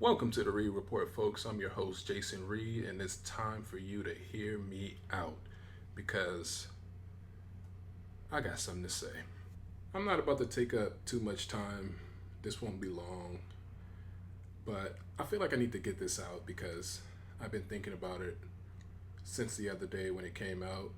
Welcome to the Reed Report, folks. I'm your host, Jason Reed, and it's time for you to hear me out because I got something to say. I'm not about to take up too much time. This won't be long, but I feel like I need to get this out because I've been thinking about it since the other day when it came out.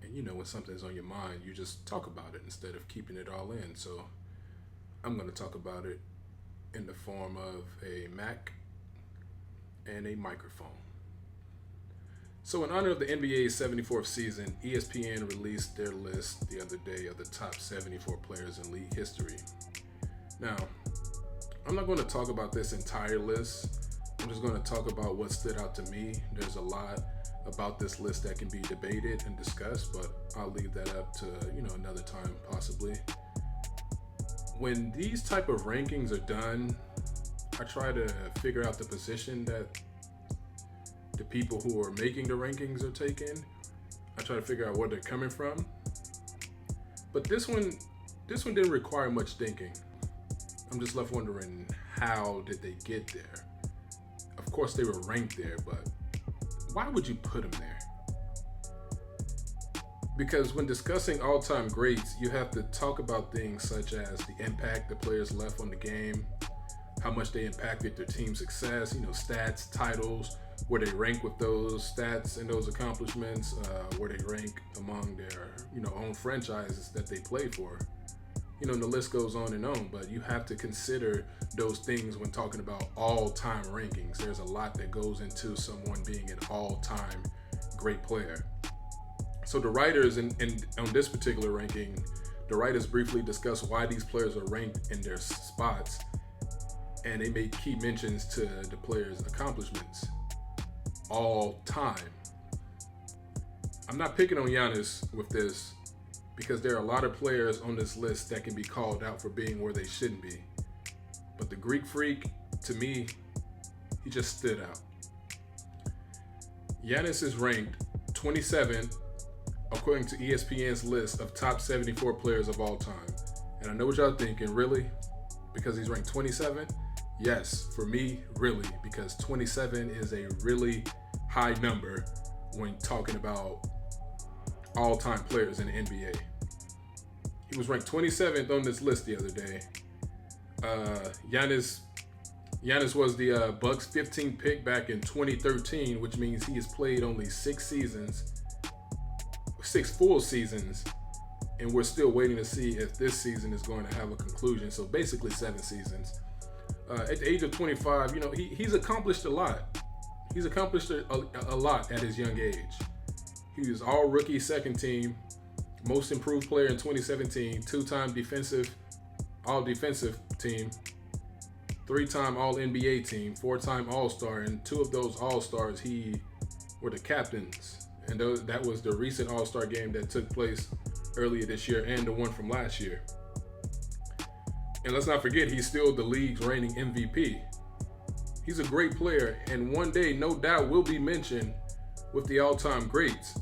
And you know, when something's on your mind, you just talk about it instead of keeping it all in. So I'm going to talk about it in the form of a Mac and a microphone. So in honor of the NBA's 74th season, ESPN released their list the other day of the top 74 players in league history. Now, I'm not going to talk about this entire list. I'm just going to talk about what stood out to me. There's a lot about this list that can be debated and discussed, but I'll leave that up to, another time possibly. When these type of rankings are done, I try to figure out the position that the people who are making the rankings are taking. I try to figure out where they're coming from. But this one didn't require much thinking. I'm just left wondering, how did they get there? Of course they were ranked there, but why would you put them there? Because when discussing all-time greats, you have to talk about things such as the impact the players left on the game, how much they impacted their team's success, stats, titles, where they rank with those stats and those accomplishments, where they rank among their, own franchises that they play for. The list goes on and on, but you have to consider those things when talking about all-time rankings. There's a lot that goes into someone being an all-time great player. So the writers on this particular ranking, the writers briefly discuss why these players are ranked in their spots, and they make key mentions to the players' accomplishments all time. I'm not picking on Giannis with this because there are a lot of players on this list that can be called out for being where they shouldn't be. But the Greek Freak, to me, he just stood out. Giannis is ranked 27th according to ESPN's list of top 74 players of all time. And I know what y'all thinking, really? Because he's ranked 27th? Yes, for me, really, because 27 is a really high number when talking about all-time players in the NBA. He was ranked 27th on this list the other day. Giannis was the Bucks' 15th pick back in 2013, which means he has played only 6 full seasons, and we're still waiting to see if this season is going to have a conclusion. So basically 7 seasons. At the age of 25, he's accomplished a lot. He's accomplished a lot at his young age. He was all rookie second team, most improved player in 2017, 2-time all defensive team, 3-time all NBA team, 4-time all-star, and 2 of those all-stars he were the captains. And that was the recent all-star game that took place earlier this year and the one from last year. And let's not forget, he's still the league's reigning MVP. He's a great player, and one day, no doubt, will be mentioned with the all-time greats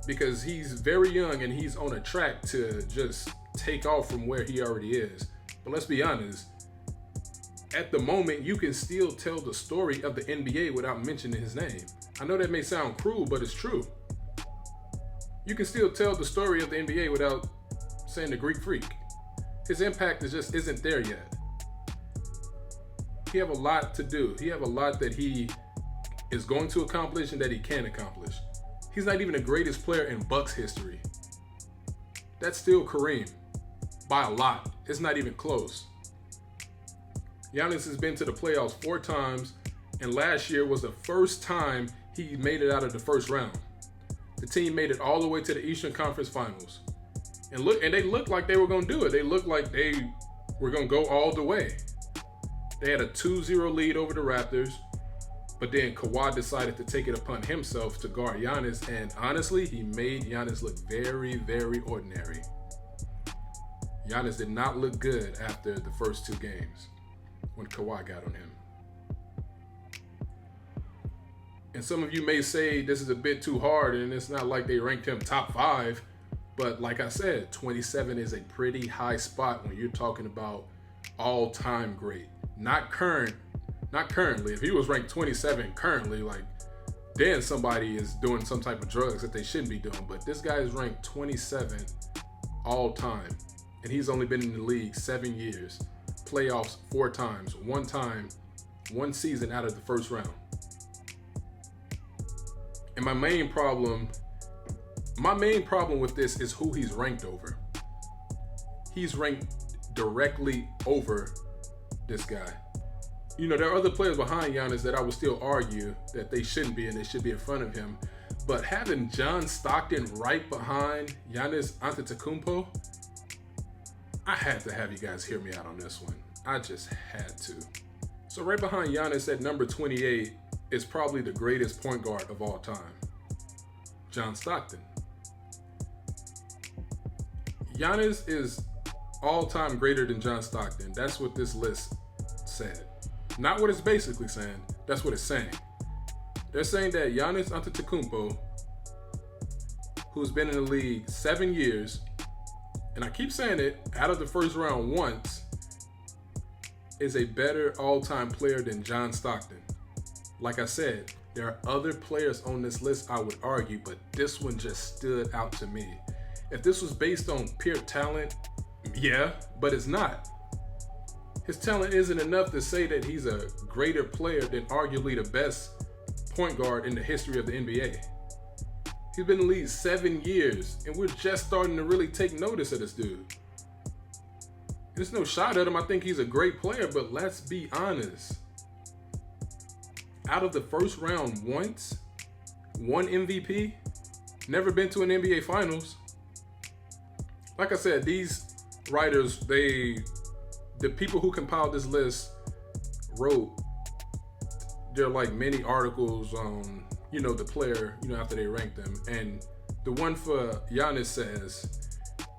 because he's very young and he's on a track to just take off from where he already is. But let's be honest, at the moment, you can still tell the story of the NBA without mentioning his name. I know that may sound cruel, but it's true. You can still tell the story of the NBA without saying the Greek Freak. His impact just isn't there yet. He have a lot to do. He have a lot that he is going to accomplish and that he can accomplish. He's not even the greatest player in Bucks history. That's still Kareem by a lot. It's not even close. Giannis has been to the playoffs 4 times, and last year was the first time he made it out of the first round. The team made it all the way to the Eastern Conference Finals. And they looked like they were going to do it. They looked like they were going to go all the way. They had a 2-0 lead over the Raptors, but then Kawhi decided to take it upon himself to guard Giannis, and honestly, he made Giannis look very, very ordinary. Giannis did not look good after the first 2 games when Kawhi got on him. And some of you may say this is a bit too hard, and it's not like they ranked him top 5. But like I said, 27 is a pretty high spot when you're talking about all-time great. Not current, Not currently. If he was ranked 27 currently, like, then somebody is doing some type of drugs that they shouldn't be doing. But this guy is ranked 27 all time. And he's only been in the league 7 years. Playoffs 4 times. 1 time, 1 season out of the first round. And my main problem with this is who he's ranked over. He's ranked directly over this guy. You know, there are other players behind Giannis that I would still argue that they shouldn't be and they should be in front of him. But having John Stockton right behind Giannis Antetokounmpo, I had to have you guys hear me out on this one. I just had to. So right behind Giannis at number 28 is probably the greatest point guard of all time, John Stockton. Giannis is all-time greater than John Stockton. That's what this list said. Not what it's basically saying. That's what it's saying. They're saying that Giannis Antetokounmpo, who's been in the league 7 years, and I keep saying it, out of the first round once, is a better all-time player than John Stockton. Like I said, there are other players on this list I would argue, but this one just stood out to me. If this was based on pure talent, yeah, but it's not. His talent isn't enough to say that he's a greater player than arguably the best point guard in the history of the NBA. He's been in the league 7 years, and we're just starting to really take notice of this dude. There's no shot at him. I think he's a great player, but let's be honest. Out of the first round once, 1 MVP, never been to an NBA Finals. Like I said, these writers, the people who compiled this list wrote, they're like many articles on, the player, after they ranked them. And the one for Giannis says,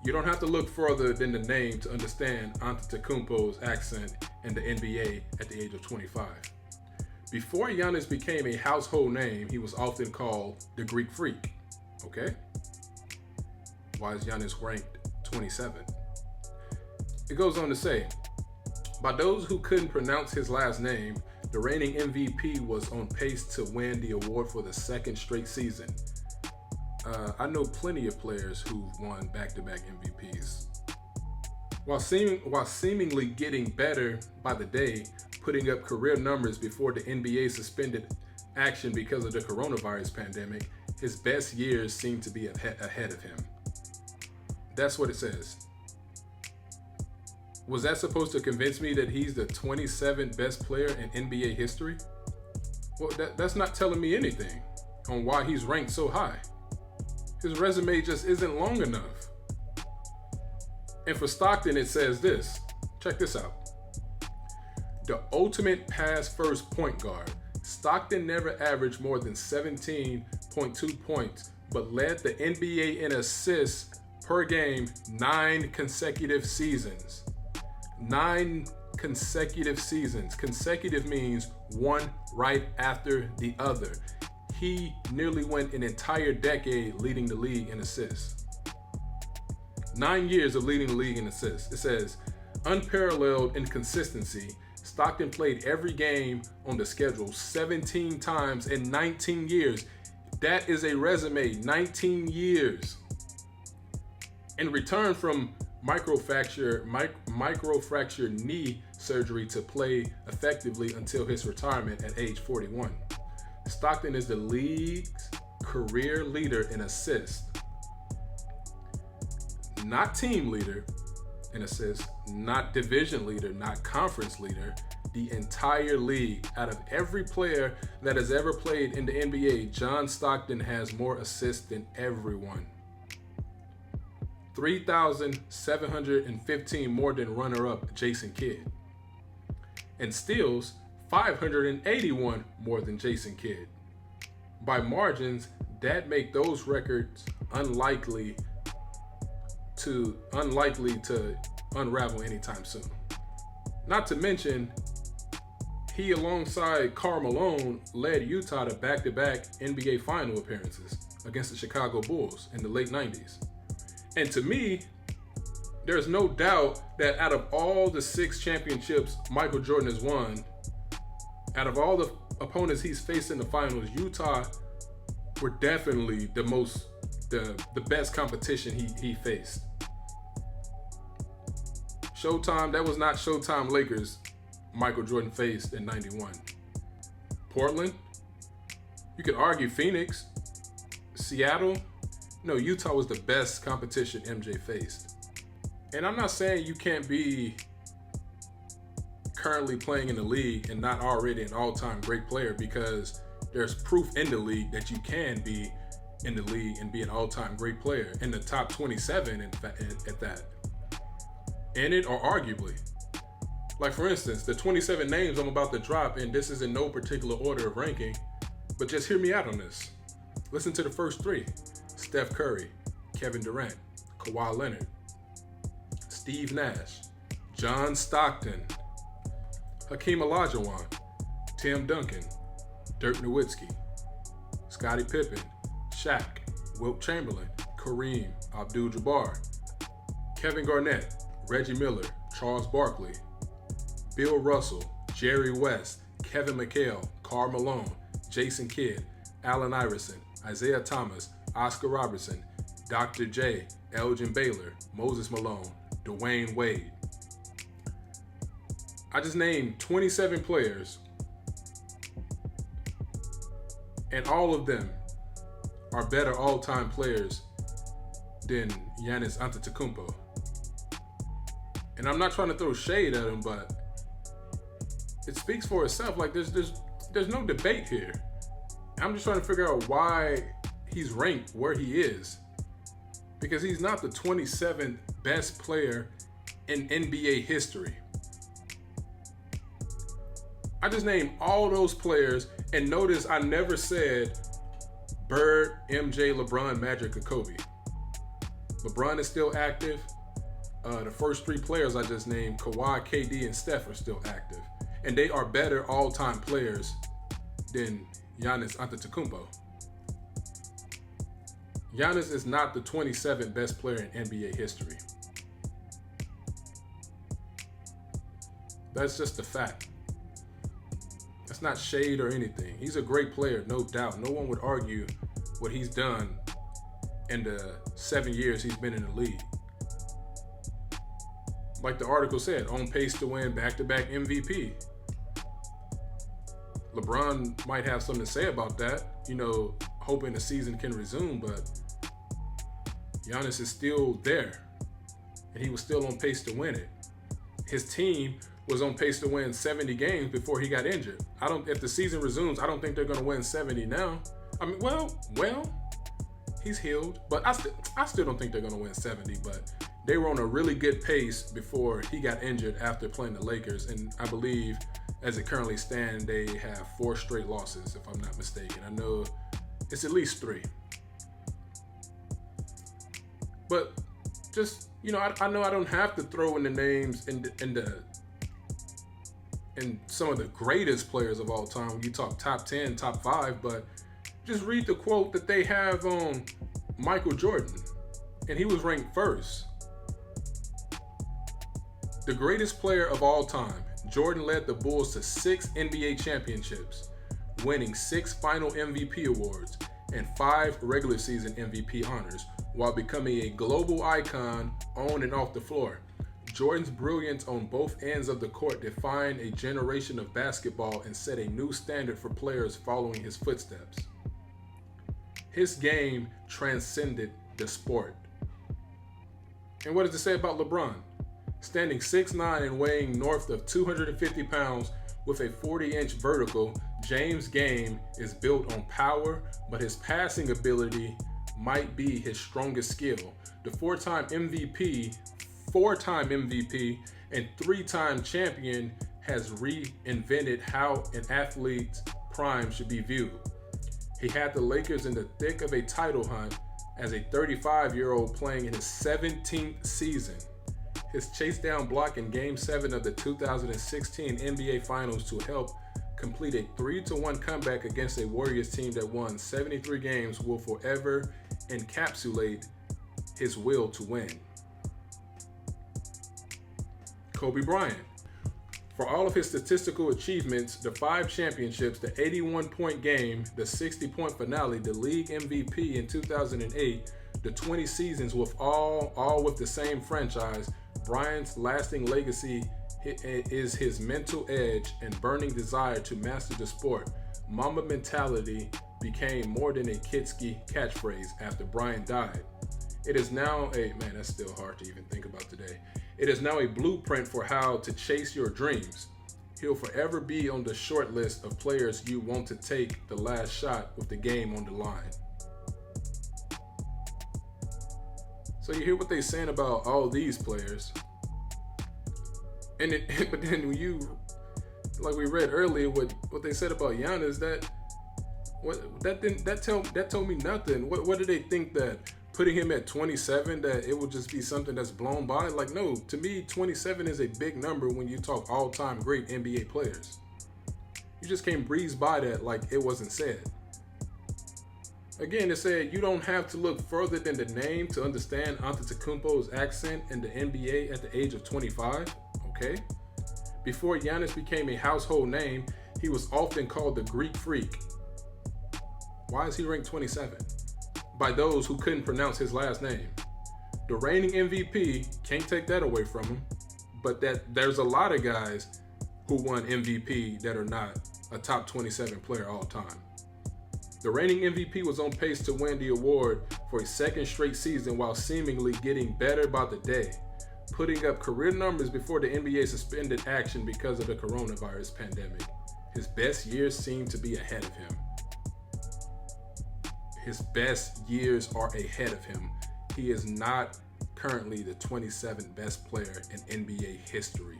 you don't have to look further than the name to understand Antetokounmpo's accent in the NBA at the age of 25. Before Giannis became a household name, he was often called the Greek Freak. Okay? Why is Giannis ranked 27? It goes on to say, by those who couldn't pronounce his last name, the reigning MVP was on pace to win the award for the 2nd straight season. I know plenty of players who've won back-to-back MVPs. While seemingly getting better by the day, putting up career numbers before the NBA suspended action because of the coronavirus pandemic, his best years seem to be ahead of him. That's what it says. Was that supposed to convince me that he's the 27th best player in NBA history? Well, that's not telling me anything on why he's ranked so high. His resume just isn't long enough. And for Stockton, it says this. Check this out. The ultimate pass-first point guard. Stockton never averaged more than 17.2 points, but led the NBA in assists per game 9 consecutive seasons. 9 consecutive seasons. Consecutive means one right after the other. He nearly went an entire decade leading the league in assists. 9 years of leading the league in assists. It says, unparalleled in consistency, Stockton played every game on the schedule 17 times in 19 years. That is a resume, 19 years. In return from microfracture knee surgery to play effectively until his retirement at age 41. Stockton is the league's career leader in assists. Not team leader in assists, not division leader, not conference leader, the entire league. Out of every player that has ever played in the NBA, John Stockton has more assists than everyone. 3,715 more than runner-up Jason Kidd. And steals, 581 more than Jason Kidd. By margins, that make those records unlikely to unravel anytime soon. Not to mention, he alongside Karl Malone led Utah to back-to-back NBA final appearances against the Chicago Bulls in the late 90s. And to me, there's no doubt that out of all the 6 championships Michael Jordan has won, Out of all the opponents he's faced in the finals, Utah were definitely the best competition he faced. Showtime, that was not Showtime Lakers Michael Jordan faced in 91. Portland, you could argue Phoenix, Seattle. No, Utah was the best competition MJ faced. And I'm not saying you can't be currently playing in the league and not already an all-time great player, because there's proof in the league that you can be in the league and be an all-time great player, in the top 27 at that. In it, or arguably. Like, for instance, the 27 names I'm about to drop, and this is in no particular order of ranking, but just hear me out on this. Listen to the first three: Steph Curry, Kevin Durant, Kawhi Leonard, Steve Nash, John Stockton, Hakeem Olajuwon, Tim Duncan, Dirk Nowitzki, Scottie Pippen, Shaq, Wilt Chamberlain, Kareem Abdul-Jabbar, Kevin Garnett, Reggie Miller, Charles Barkley, Bill Russell, Jerry West, Kevin McHale, Karl Malone, Jason Kidd, Allen Iverson, Isaiah Thomas, Oscar Robertson, Dr. J, Elgin Baylor, Moses Malone, Dwayne Wade. I just named 27 players, and all of them are better all-time players than Giannis Antetokounmpo. And I'm not trying to throw shade at him, but it speaks for itself. Like, there's no debate here. I'm just trying to figure out why he's ranked where he is, because he's not the 27th best player in NBA history. I just named all those players, and notice I never said Bird, MJ, LeBron, Magic, or Kobe. LeBron is still active. The first three players I just named, Kawhi, KD, and Steph, are still active. And they are better all-time players than Giannis Antetokounmpo. Giannis is not the 27th best player in NBA history. That's just a fact. That's not shade or anything. He's a great player, no doubt. No one would argue what he's done in the 7 years he's been in the league. Like the article said, on pace to win back-to-back MVP. LeBron might have something to say about that, hoping the season can resume, but Giannis is still there, and he was still on pace to win it. His team was on pace to win 70 games before he got injured. If the season resumes, I don't think they're going to win 70 now. I mean, well, he's healed, but I still don't think they're going to win 70, but they were on a really good pace before he got injured after playing the Lakers, and I believe as it currently stands, they have 4 straight losses, if I'm not mistaken. I know it's at least 3. But just, I know I don't have to throw in the names in some of the greatest players of all time when you talk top 10, top 5, but just read the quote that they have on Michael Jordan, and he was ranked first. The greatest player of all time, Jordan led the Bulls to 6 NBA championships, winning 6 final MVP awards and 5 regular season MVP honors, while becoming a global icon on and off the floor. Jordan's brilliance on both ends of the court defined a generation of basketball and set a new standard for players following his footsteps. His game transcended the sport. And what does it say about LeBron? Standing 6'9" and weighing north of 250 pounds with a 40-inch vertical, James' game is built on power, but his passing ability might be his strongest skill. The four-time MVP, and 3-time champion has reinvented how an athlete's prime should be viewed. He had the Lakers in the thick of a title hunt as a 35-year-old playing in his 17th season. His chase down block in Game 7 of the 2016 NBA Finals to help complete a 3-1 comeback against a Warriors team that won 73 games will forever encapsulate his will to win. Kobe Bryant. For all of his statistical achievements, the 5 championships, the 81-point game, the 60-point finale, the league MVP in 2008, the 20 seasons with all with the same franchise, Bryant's lasting legacy is his mental edge and burning desire to master the sport. Mamba mentality became more than a Kitski catchphrase after Bryant died. It is now that's still hard to even think about today. It is now a blueprint for how to chase your dreams. He'll forever be on the short list of players you want to take the last shot with the game on the line. So you hear what they're saying about all these players. But then when you, like we read earlier, what they said about Giannis, that told me nothing. What did they think, that putting him at 27, that it would just be something that's blown by? Like, no, to me, 27 is a big number when you talk all-time great NBA players. You just can't breeze by that like it wasn't said. Again, it said you don't have to look further than the name to understand Antetokounmpo's accent in the NBA at the age of 25, okay? Before Giannis became a household name, he was often called the Greek Freak. Why is he ranked 27? By those who couldn't pronounce his last name. The reigning MVP, can't take that away from him, but that there's a lot of guys who won MVP that are not a top 27 player all time. The reigning MVP was on pace to win the award for a second straight season while seemingly getting better by the day, putting up career numbers before the NBA suspended action because of the coronavirus pandemic. His best years seem to be ahead of him. His best years are ahead of him. He is not currently the 27th best player in NBA history.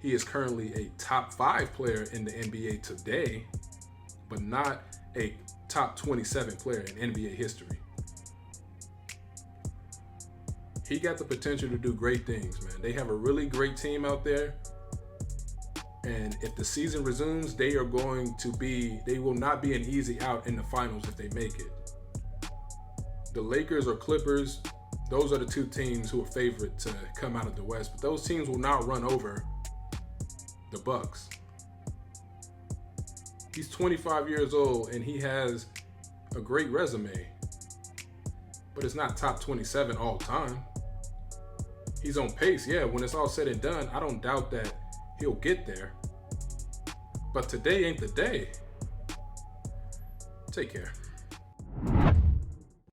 He is currently a top 5 player in the NBA today, but not a top 27 player in NBA history. He got the potential to do great things, man. They have a really great team out there. And if the season resumes, they will not be an easy out in the finals if they make it. The Lakers or Clippers, those are the 2 teams who are favored to come out of the West, but those teams will not run over the Bucks. He's 25 years old and he has a great resume, but it's not top 27 all time. He's on pace, yeah. When it's all said and done, I don't doubt that he'll get there. But today ain't the day. Take care.